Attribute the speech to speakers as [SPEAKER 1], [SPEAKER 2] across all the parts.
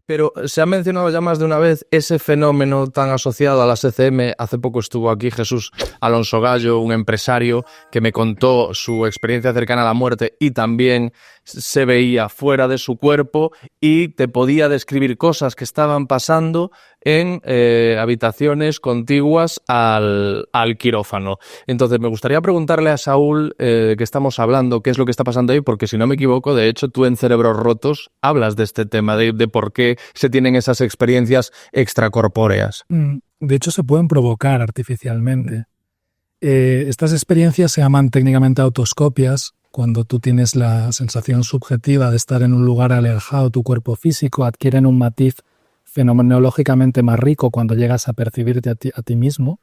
[SPEAKER 1] Pero se ha mencionado ya más de una vez ese fenómeno tan asociado a las ECM. Hace poco estuvo aquí Jesús Alonso Gallo, un empresario que me contó su experiencia cercana a la muerte y también se veía fuera de su cuerpo y te podía describir cosas que estaban pasando en habitaciones contiguas al quirófano. Entonces me gustaría preguntarle a Saúl, que estamos hablando, qué es lo que está pasando ahí, porque si no me equivoco, de hecho tú en Cerebros Rotos hablas de este tema, de por qué se tienen esas experiencias extracorpóreas.
[SPEAKER 2] De hecho se pueden provocar artificialmente. Estas experiencias se llaman técnicamente autoscopias, cuando tú tienes la sensación subjetiva de estar en un lugar alejado, tu cuerpo físico adquieren un matiz fenomenológicamente más rico cuando llegas a percibirte a ti mismo.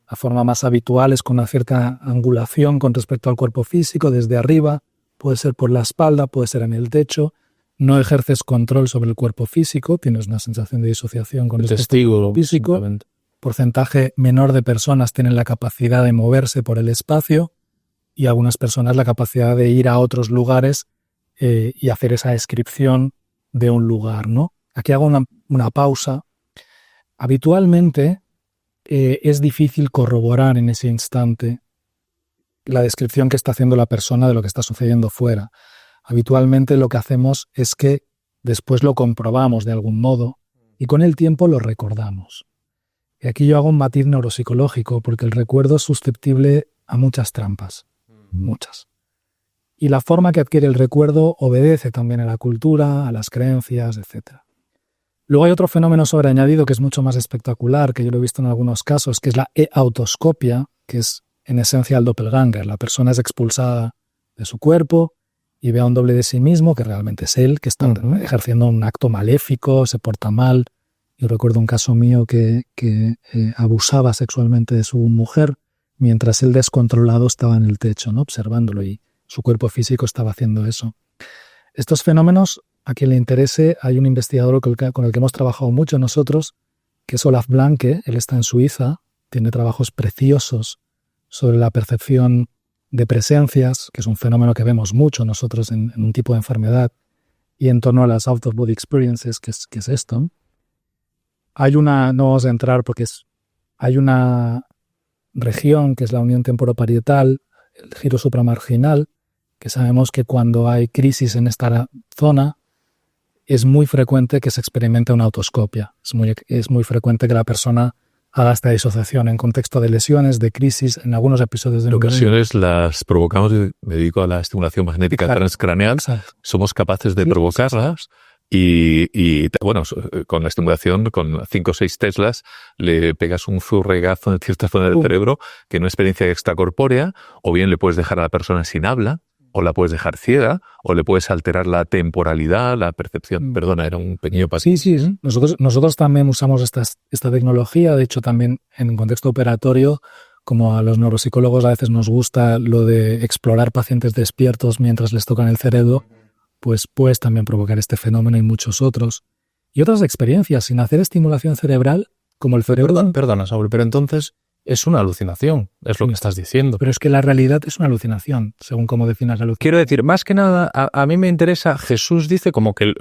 [SPEAKER 2] La forma más habitual es con una cierta angulación con respecto al cuerpo físico, desde arriba, puede ser por la espalda, puede ser en el techo. No ejerces control sobre el cuerpo físico, tienes una sensación de disociación con respecto al cuerpo físico. Porcentaje menor de personas tienen la capacidad de moverse por el espacio y algunas personas la capacidad de ir a otros lugares y hacer esa descripción de un lugar, ¿no? Aquí hago una pausa. Habitualmente es difícil corroborar en ese instante la descripción que está haciendo la persona de lo que está sucediendo fuera. Habitualmente lo que hacemos es que después lo comprobamos de algún modo y con el tiempo lo recordamos. Y aquí yo hago un matiz neuropsicológico porque el recuerdo es susceptible a muchas trampas, muchas. Y la forma que adquiere el recuerdo obedece también a la cultura, a las creencias, etc. Luego hay otro fenómeno sobreañadido que es mucho más espectacular, que yo lo he visto en algunos casos, que es la e-autoscopia, que es en esencia el doppelganger. La persona es expulsada de su cuerpo y ve a un doble de sí mismo, que realmente es él, que está ejerciendo un acto maléfico, se porta mal. Yo recuerdo un caso mío que abusaba sexualmente de su mujer mientras él descontrolado estaba en el techo, ¿no? Observándolo, y su cuerpo físico estaba haciendo eso. Estos fenómenos, a quien le interese, hay un investigador con el que hemos trabajado mucho nosotros, que es Olaf Blanke. Él está en Suiza, tiene trabajos preciosos sobre la percepción de presencias, que es un fenómeno que vemos mucho nosotros en un tipo de enfermedad, y en torno a las out-of-body experiences, que es esto. No vamos a entrar porque hay una región que es la unión temporoparietal, el giro supramarginal, que sabemos que cuando hay crisis en esta zona es muy frecuente que se experimente una autoscopia. Es muy frecuente que la persona haga esta disociación en contexto de lesiones, de crisis, en algunos episodios de
[SPEAKER 3] En ocasiones las provocamos, me dedico a la estimulación magnética transcraneal, somos capaces de provocarlas y bueno, con la estimulación, con 5 o 6 teslas, le pegas un zurregazo en cierta zona del cerebro, que es una experiencia extracorpórea, o bien le puedes dejar a la persona sin habla, o la puedes dejar ciega, o le puedes alterar la temporalidad, la percepción. Perdona, era un pequeño paso.
[SPEAKER 2] Sí. Nosotros también usamos esta tecnología. De hecho, también en contexto operatorio, como a los neuropsicólogos a veces nos gusta lo de explorar pacientes despiertos mientras les tocan el cerebro, pues puedes también provocar este fenómeno y muchos otros. Y otras experiencias sin hacer estimulación cerebral, como el cerebro...
[SPEAKER 1] Perdona, Saúl, pero entonces es una alucinación, es lo que estás diciendo.
[SPEAKER 2] Pero es que la realidad es una alucinación, según cómo definas la alucinación.
[SPEAKER 1] Quiero decir, más que nada, a mí me interesa, Jesús dice como que,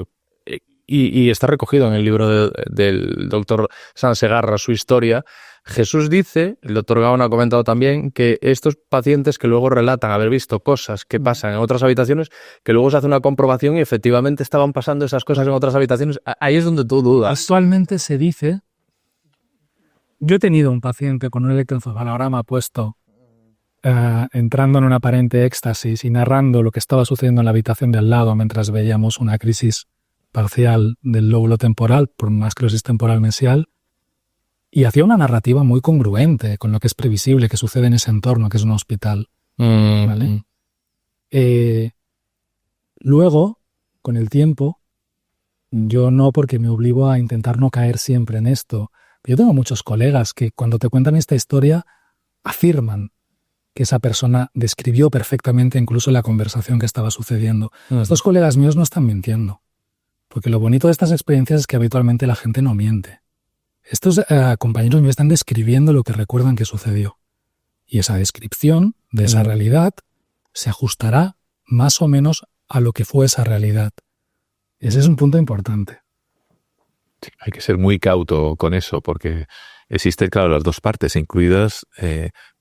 [SPEAKER 1] y está recogido en el libro del doctor Sansegarra, su historia. Jesús dice, el doctor Gaon ha comentado también, que estos pacientes que luego relatan haber visto cosas que pasan en otras habitaciones, que luego se hace una comprobación y efectivamente estaban pasando esas cosas en otras habitaciones, ahí es donde tú dudas.
[SPEAKER 2] Actualmente se dice... Yo he tenido un paciente con un electroencefalograma puesto entrando en un aparente éxtasis y narrando lo que estaba sucediendo en la habitación de al lado mientras veíamos una crisis parcial del lóbulo temporal por una esclerosis temporal mesial, y hacía una narrativa muy congruente con lo que es previsible que sucede en ese entorno, que es un hospital. ¿Vale? Luego, con el tiempo, yo no, porque me obligo a intentar no caer siempre en esto. Yo tengo muchos colegas que cuando te cuentan esta historia afirman que esa persona describió perfectamente incluso la conversación que estaba sucediendo. Estos colegas míos no están mintiendo, porque lo bonito de estas experiencias es que habitualmente la gente no miente. Estos compañeros míos están describiendo lo que recuerdan que sucedió. Y esa descripción de esa realidad se ajustará más o menos a lo que fue esa realidad. Ese es un punto importante.
[SPEAKER 3] hay que ser muy cauto con eso, porque existen, claro, las dos partes, incluidas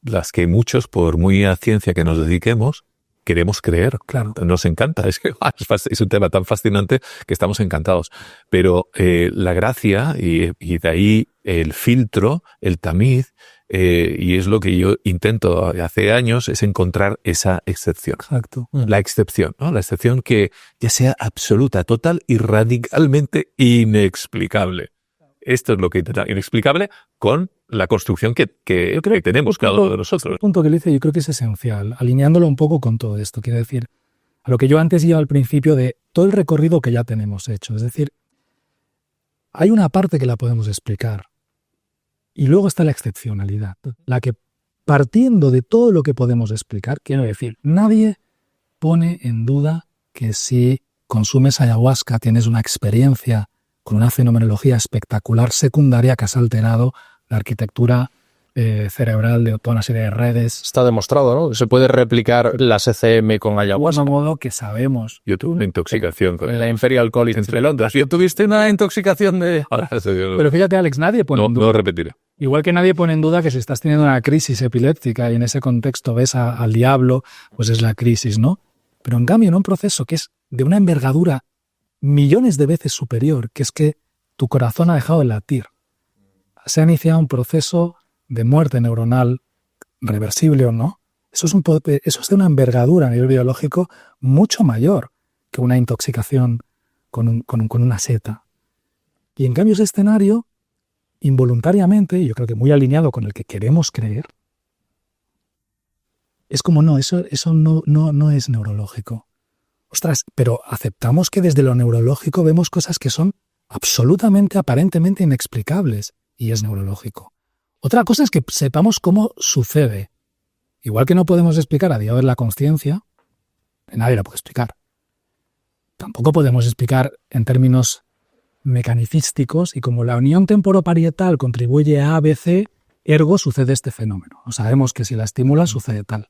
[SPEAKER 3] las que muchos, por muy a ciencia que nos dediquemos, queremos creer.
[SPEAKER 2] Claro.
[SPEAKER 3] Nos encanta. Es que es un tema tan fascinante que estamos encantados. Pero la gracia, y de ahí el filtro, el tamiz, y es lo que yo intento hace años, es encontrar esa excepción.
[SPEAKER 2] Exacto.
[SPEAKER 3] La excepción, ¿no? La excepción que ya sea absoluta, total y radicalmente inexplicable. Esto es lo que intenta, inexplicable con la construcción que yo creo que tenemos cada uno de nosotros.
[SPEAKER 2] El punto que le dice yo creo que es esencial, alineándolo un poco con todo esto. Quiere decir, a lo que yo antes iba al principio de todo el recorrido que ya tenemos hecho. Es decir, hay una parte que la podemos explicar y luego está la excepcionalidad, la que partiendo de todo lo que podemos explicar, quiero decir, nadie pone en duda que si consumes ayahuasca tienes una experiencia con una fenomenología espectacular secundaria que has alterado la arquitectura cerebral de toda una serie de redes.
[SPEAKER 1] Está demostrado, ¿no? Se puede replicar la CCM con ayahuasca.
[SPEAKER 2] De modo que sabemos.
[SPEAKER 3] Yo tuve una intoxicación con
[SPEAKER 1] En la Imperial College entre Londres. ¿Yo tuviste una intoxicación de...?
[SPEAKER 2] Pero fíjate, Alex, nadie pone en duda.
[SPEAKER 3] No repetiré.
[SPEAKER 2] Igual que nadie pone en duda que si estás teniendo una crisis epiléptica y en ese contexto ves al diablo, pues es la crisis, ¿no? Pero en cambio en un proceso que es de una envergadura millones de veces superior, que es que tu corazón ha dejado de latir. Se ha iniciado un proceso de muerte neuronal, reversible o no. Eso es de una envergadura a nivel biológico mucho mayor que una intoxicación con una seta. Y en cambio ese escenario, involuntariamente, yo creo que muy alineado con el que queremos creer, es como no, eso no es neurológico. Ostras, pero aceptamos que desde lo neurológico vemos cosas que son absolutamente, aparentemente inexplicables, y es neurológico. Otra cosa es que sepamos cómo sucede. Igual que no podemos explicar a día de hoy la consciencia, nadie la puede explicar. Tampoco podemos explicar en términos mecanicísticos, y como la unión temporoparietal contribuye a ABC, ergo sucede este fenómeno. O sabemos que si la estimulas sucede tal.